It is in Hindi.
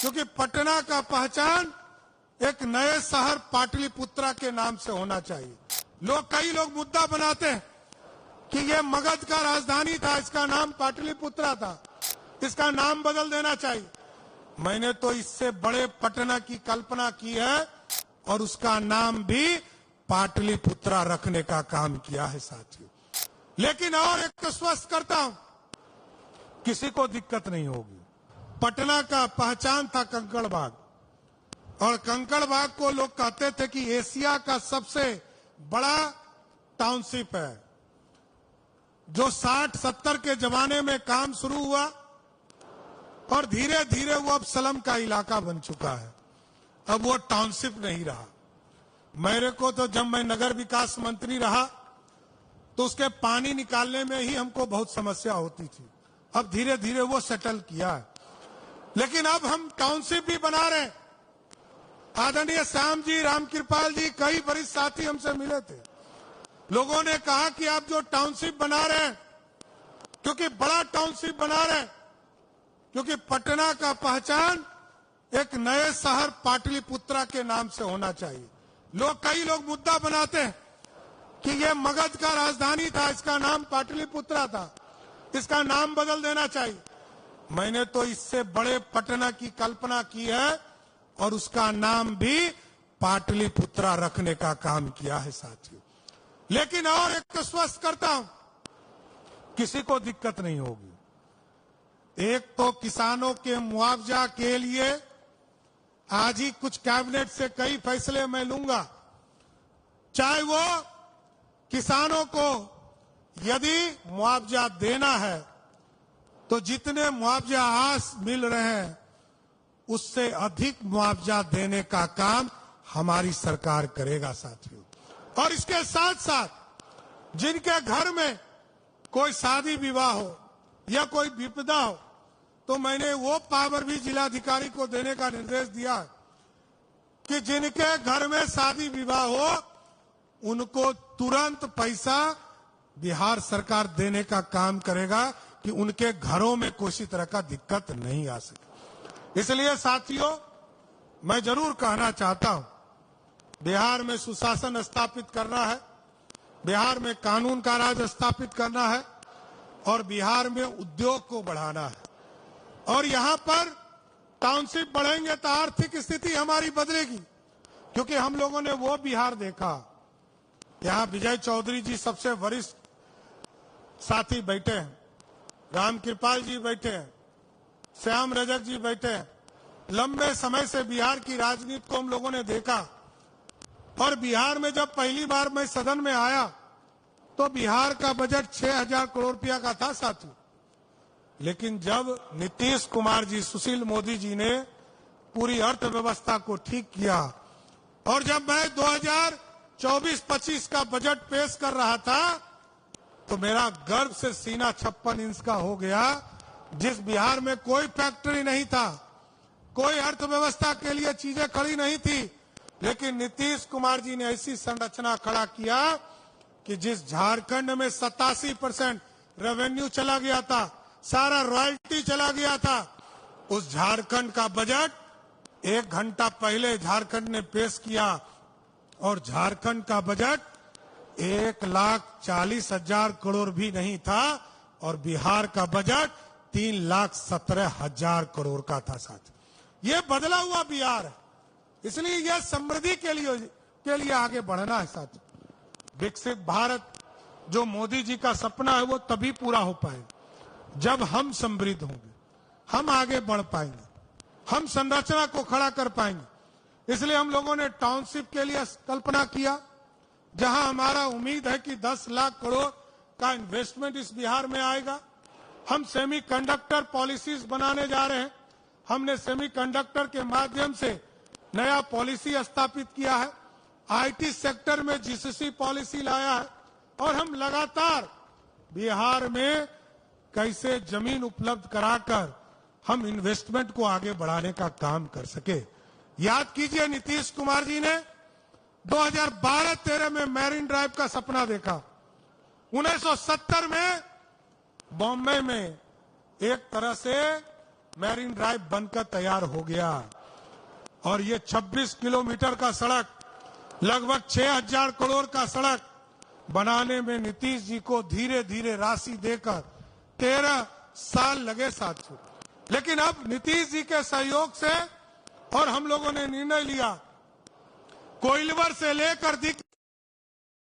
क्योंकि पटना का पहचान एक नए शहर पाटलिपुत्रा के नाम से होना चाहिए। कई लोग मुद्दा बनाते हैं कि ये मगध का राजधानी था, इसका नाम पाटलिपुत्रा था, इसका नाम बदल देना चाहिए। मैंने तो इससे बड़े पटना की कल्पना की है और उसका नाम भी पाटलिपुत्रा रखने का काम किया है साथियों। लेकिन और एक स्पष्ट करता हूं, किसी को दिक्कत नहीं होगी। पटना का पहचान था कंकड़बाग, और कंकड़बाग को लोग कहते थे कि एशिया का सबसे बड़ा टाउनशिप है। जो 60-70 के जमाने में काम शुरू हुआ और धीरे धीरे वो अब स्लम का इलाका बन चुका है, अब वो टाउनशिप नहीं रहा। मेरे को तो जब मैं नगर विकास मंत्री रहा तो उसके पानी निकालने में ही हमको बहुत समस्या होती थी। अब धीरे धीरे वो सेटल किया है, लेकिन अब हम टाउनशिप भी बना रहे हैं। आदरणीय श्याम जी, रामकृपाल जी, कई वरिष्ठ साथी हमसे मिले थे। लोगों ने कहा कि आप जो टाउनशिप बना रहे हैं, क्योंकि बड़ा टाउनशिप बना रहे हैं, क्योंकि पटना का पहचान एक नए शहर पाटलिपुत्रा के नाम से होना चाहिए। कई लोग मुद्दा बनाते हैं कि ये मगध का राजधानी था, इसका नाम पाटलिपुत्रा था, इसका नाम बदल देना चाहिए। मैंने तो इससे बड़े पटना की कल्पना की है और उसका नाम भी पाटलिपुत्रा रखने का काम किया है साथियों। लेकिन और एक स्पष्ट करता हूं, किसी को दिक्कत नहीं होगी। एक तो किसानों के मुआवजा के लिए आज ही कुछ कैबिनेट से कई फैसले मैं लूंगा। चाहे वो किसानों को यदि मुआवजा देना है तो जितने मुआवजा आज मिल रहे हैं उससे अधिक मुआवजा देने का काम हमारी सरकार करेगा साथियों। और इसके साथ साथ जिनके घर में कोई शादी विवाह हो या कोई विपदा हो, तो मैंने वो पावर भी जिलाधिकारी को देने का निर्देश दिया है कि जिनके घर में शादी विवाह हो उनको तुरंत पैसा बिहार सरकार देने का काम करेगा कि उनके घरों में किसी तरह का दिक्कत नहीं आ सके। इसलिए साथियों, मैं जरूर कहना चाहता हूं, बिहार में सुशासन स्थापित करना है, बिहार में कानून का राज स्थापित करना है और बिहार में उद्योग को बढ़ाना है। और यहां पर टाउनशिप बढ़ेंगे तो आर्थिक स्थिति हमारी बदलेगी, क्योंकि हम लोगों ने वो बिहार देखा। यहां विजय चौधरी जी सबसे वरिष्ठ साथी बैठे हैं, रामकृपाल जी बैठे हैं, श्याम रजक जी बैठे हैं। लंबे समय से बिहार की राजनीति को हम लोगों ने देखा और बिहार में जब पहली बार मैं सदन में आया तो बिहार का बजट 6,000 करोड़ रुपया का था साथी। लेकिन जब नीतीश कुमार जी, सुशील मोदी जी ने पूरी अर्थव्यवस्था को ठीक किया और जब मैं 2024-25 का बजट पेश कर रहा था तो मेरा गर्व से सीना 56 इंच का हो गया। जिस बिहार में कोई फैक्ट्री नहीं था, कोई अर्थव्यवस्था के लिए चीजें खड़ी नहीं थी, लेकिन नीतीश कुमार जी ने ऐसी संरचना खड़ा किया कि जिस झारखंड में 87% रेवेन्यू चला गया था, सारा रॉयल्टी चला गया था, उस झारखंड का बजट 1 घंटा पहले झारखंड ने पेश किया और झारखंड का बजट 1,40,000 करोड़ भी नहीं था और बिहार का बजट 3,17,000 करोड़ का था साथ। ये बदला हुआ बिहार है, इसलिए यह समृद्धि के लिए आगे बढ़ना है साथ। विकसित भारत जो मोदी जी का सपना है वो तभी पूरा हो पाएगा जब हम समृद्ध होंगे, हम आगे बढ़ पाएंगे, हम संरचना को खड़ा कर पाएंगे। इसलिए हम लोगों ने टाउनशिप के लिए कल्पना किया, जहां हमारा उम्मीद है कि 10 लाख करोड़ का इन्वेस्टमेंट इस बिहार में आएगा। हम सेमीकंडक्टर पॉलिसीज बनाने जा रहे हैं। हमने सेमीकंडक्टर के माध्यम से नया पॉलिसी स्थापित किया है, आईटी सेक्टर में जीसीसी पॉलिसी लाया है और हम लगातार बिहार में कैसे जमीन उपलब्ध कराकर हम इन्वेस्टमेंट को आगे बढ़ाने का काम कर सके। याद कीजिए, नीतीश कुमार जी ने 2012-13 में मैरीन ड्राइव का सपना देखा। 1970 में बॉम्बे में एक तरह से मैरीन ड्राइव बनकर तैयार हो गया और ये 26 किलोमीटर का सड़क, लगभग 6,000 करोड़ का सड़क बनाने में नीतीश जी को धीरे धीरे राशि देकर 13 साल लगे साथियों। लेकिन अब नीतीश जी के सहयोग से और हम लोगों ने निर्णय लिया, कोइलवर से लेकर